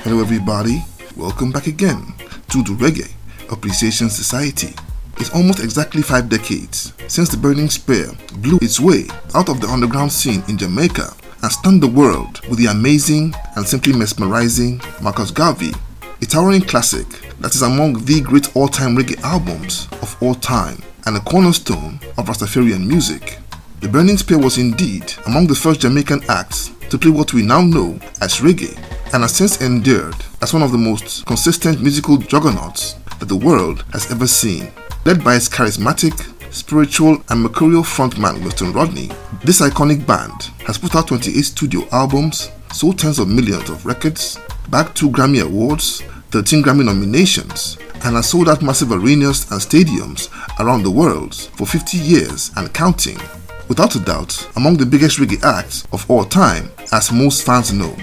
Hello everybody, welcome back again to the Reggae Appreciation Society. It's almost exactly 5 decades since the Burning Spear blew its way out of the underground scene in Jamaica and stunned the world with the amazing and simply mesmerizing Marcus Garvey, a towering classic that is among the great all-time reggae albums of all time and a cornerstone of Rastafarian music. The Burning Spear was indeed among the first Jamaican acts to play what we now know as reggae, and has since endured as one of the most consistent musical juggernauts that the world has ever seen. Led by its charismatic, spiritual and mercurial frontman Winston Rodney, this iconic band has put out 28 studio albums, sold tens of millions of records, bagged 2 Grammy Awards, 13 Grammy nominations, and has sold out massive arenas and stadiums around the world for 50 years and counting. Without a doubt, among the biggest reggae acts of all time, as most fans know.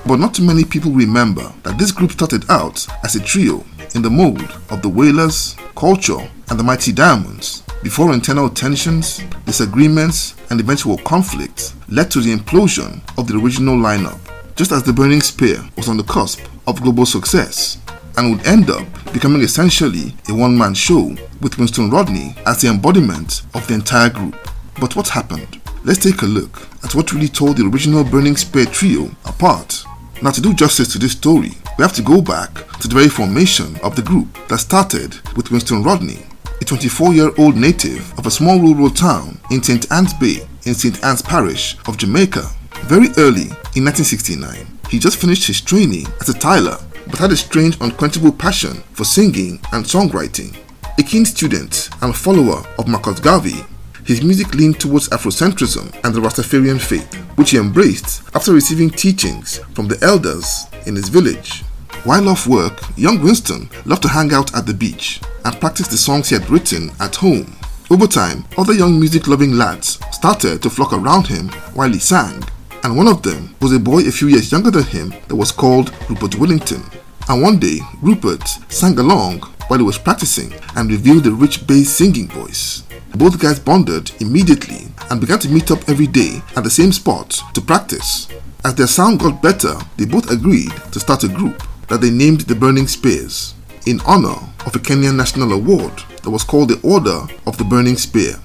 But not too many people remember that this group started out as a trio in the mold of the Wailers, Culture, and the Mighty Diamonds, before internal tensions, disagreements, and eventual conflicts led to the implosion of the original lineup, just as the Burning Spear was on the cusp of global success, and would end up becoming essentially a one-man show with Winston Rodney as the embodiment of the entire group. But what happened? Let's take a look at what really tore the original Burning Spear trio apart. Now, to do justice to this story, we have to go back to the very formation of the group that started with Winston Rodney, a 24-year-old native of a small rural town in St. Anne's Bay in St. Anne's Parish of Jamaica. Very early in 1969, he just finished his training as a tiler but had a strange unquenchable passion for singing and songwriting. A keen student and follower of Marcus Garvey, his music leaned towards Afrocentrism and the Rastafarian faith, which he embraced after receiving teachings from the elders in his village. While off work, young Winston loved to hang out at the beach and practice the songs he had written at home. Over time, other young music-loving lads started to flock around him while he sang, and one of them was a boy a few years younger than him that was called Rupert Wellington. And one day, Rupert sang along while he was practicing and revealed a rich bass singing voice. Both guys bonded immediately and began to meet up every day at the same spot to practice. As their sound got better, they both agreed to start a group that they named the Burning Spears, in honor of a Kenyan national award that was called the Order of the Burning Spear.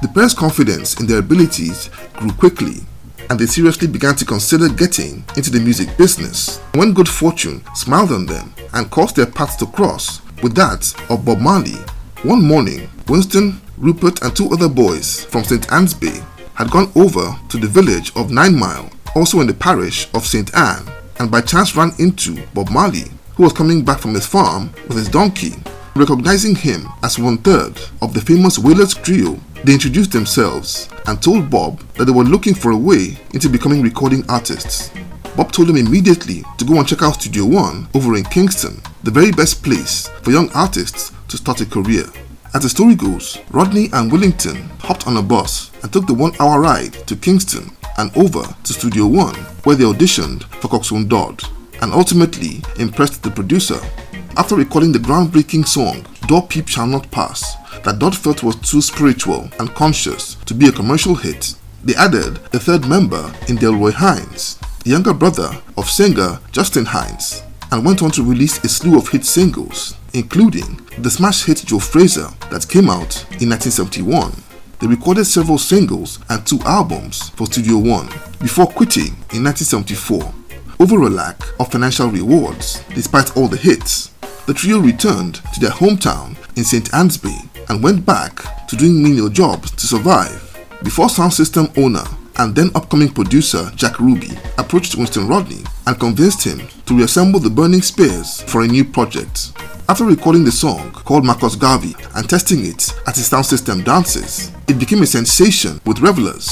The pair's confidence in their abilities grew quickly, and they seriously began to consider getting into the music business, when good fortune smiled on them and caused their paths to cross with that of Bob Marley. One morning, Winston, Rupert and 2 other boys from St. Anne's Bay had gone over to the village of 9 Mile, also in the parish of St. Anne, and by chance ran into Bob Marley, who was coming back from his farm with his donkey. Recognizing him as 1/3 of the famous Wailers trio, they introduced themselves and told Bob that they were looking for a way into becoming recording artists. Bob told them immediately to go and check out Studio One over in Kingston, the very best place for young artists to start a career. As the story goes, Rodney and Wellington hopped on a bus and took the 1-hour ride to Kingston and over to Studio One, where they auditioned for Coxsone Dodd and ultimately impressed the producer. After recording the groundbreaking song Door Peep Shall Not Pass, that Dodd felt was too spiritual and conscious to be a commercial hit, they added a 3rd member in Delroy Hines, the younger brother of singer Justin Hines, and went on to release a slew of hit singles, including the smash hit Joe Fraser that came out in 1971. They recorded several singles and 2 albums for Studio One before quitting in 1974 over a lack of financial rewards. Despite all the hits, the trio returned to their hometown in St. Anne's Bay and went back to doing menial jobs to survive before sound system owner and then upcoming producer Jack Ruby approached Winston Rodney and convinced him to reassemble the Burning Spears for a new project. After recording the song called Marcus Garvey and testing it at his sound system dances, it became a sensation with revelers.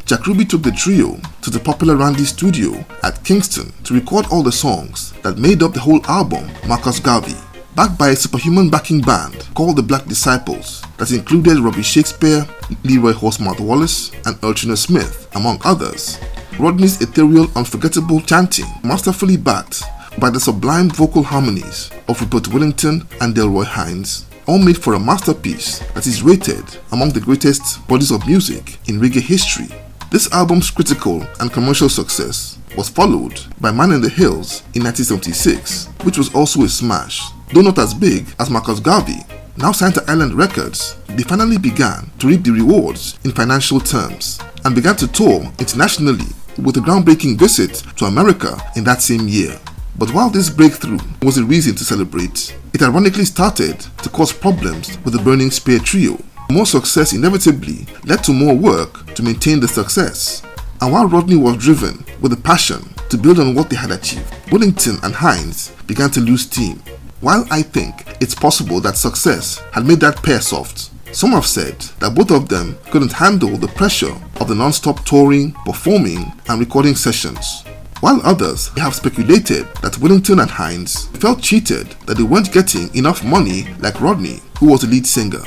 Jack Ruby took the trio to the popular Randy studio at Kingston to record all the songs that made up the whole album Marcus Garvey, backed by a superhuman backing band called the Black Disciples that included Robbie Shakespeare, Leroy Horsemouth Wallace and Elchina Smith, among others. Rodney's ethereal, unforgettable chanting, masterfully backed by the sublime vocal harmonies of Rupert Wellington and Delroy Hines, all made for a masterpiece that is rated among the greatest bodies of music in reggae history. This album's critical and commercial success was followed by Man in the Hills in 1976, which was also a smash, though not as big as Marcus Garvey. Now signed to Island Records, they finally began to reap the rewards in financial terms and began to tour internationally with a groundbreaking visit to America in that same year. But while this breakthrough was a reason to celebrate, it ironically started to cause problems with the Burning Spear trio. More success inevitably led to more work to maintain the success. And while Rodney was driven with a passion to build on what they had achieved, Wellington and Hines began to lose steam. While I think it's possible that success had made that pair soft, some have said that both of them couldn't handle the pressure of the non-stop touring, performing, and recording sessions. While others have speculated that Wellington and Hines felt cheated that they weren't getting enough money like Rodney, who was the lead singer.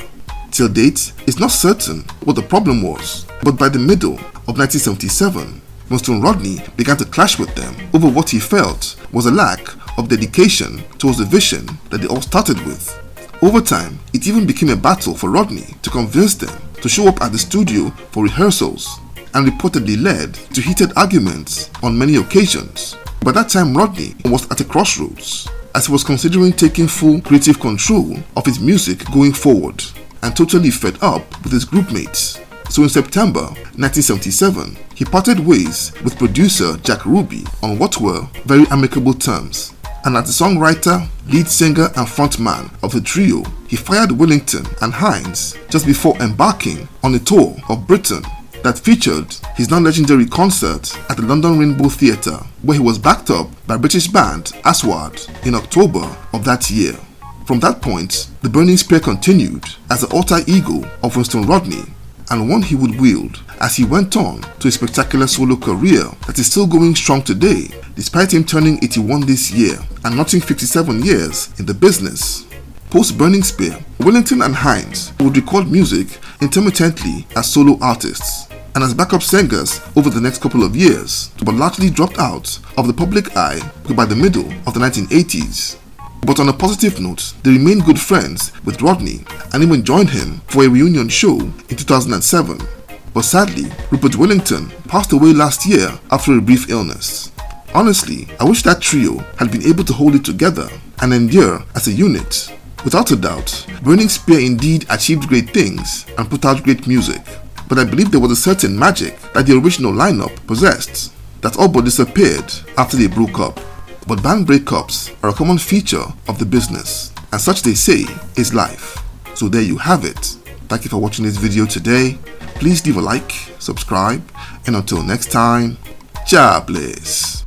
Till date, it's not certain what the problem was, but by the middle of 1977, Winston Rodney began to clash with them over what he felt was a lack of dedication towards the vision that they all started with. Over time, it even became a battle for Rodney to convince them to show up at the studio for rehearsals, and reportedly led to heated arguments on many occasions. By that time, Rodney was at a crossroads as he was considering taking full creative control of his music going forward, and totally fed up with his groupmates. So in September 1977, he parted ways with producer Jack Ruby on what were very amicable terms. And as the songwriter, lead singer and frontman of the trio, he fired Wellington and Hines just before embarking on a tour of Britain that featured his now-legendary concert at the London Rainbow Theatre, where he was backed up by British band Aswad in October of that year. From that point, the Burning Spear continued as the alter ego of Winston Rodney, and one he would wield as he went on to a spectacular solo career that is still going strong today, despite him turning 81 this year and notching 57 years in the business. Post Burning Spear, Wellington and Hines would record music intermittently as solo artists and as backup singers over the next couple of years, but largely dropped out of the public eye by the middle of the 1980s. But on a positive note, they remained good friends with Rodney and even joined him for a reunion show in 2007. But sadly, Rupert Wellington passed away last year after a brief illness. Honestly, I wish that trio had been able to hold it together and endure as a unit. Without a doubt, Burning Spear indeed achieved great things and put out great music, but I believe there was a certain magic that the original lineup possessed that all but disappeared after they broke up. But band breakups are a common feature of the business, and such they say is life. So there you have it. Thank you for watching this video today. Please leave a like, subscribe, and until next time, God bless.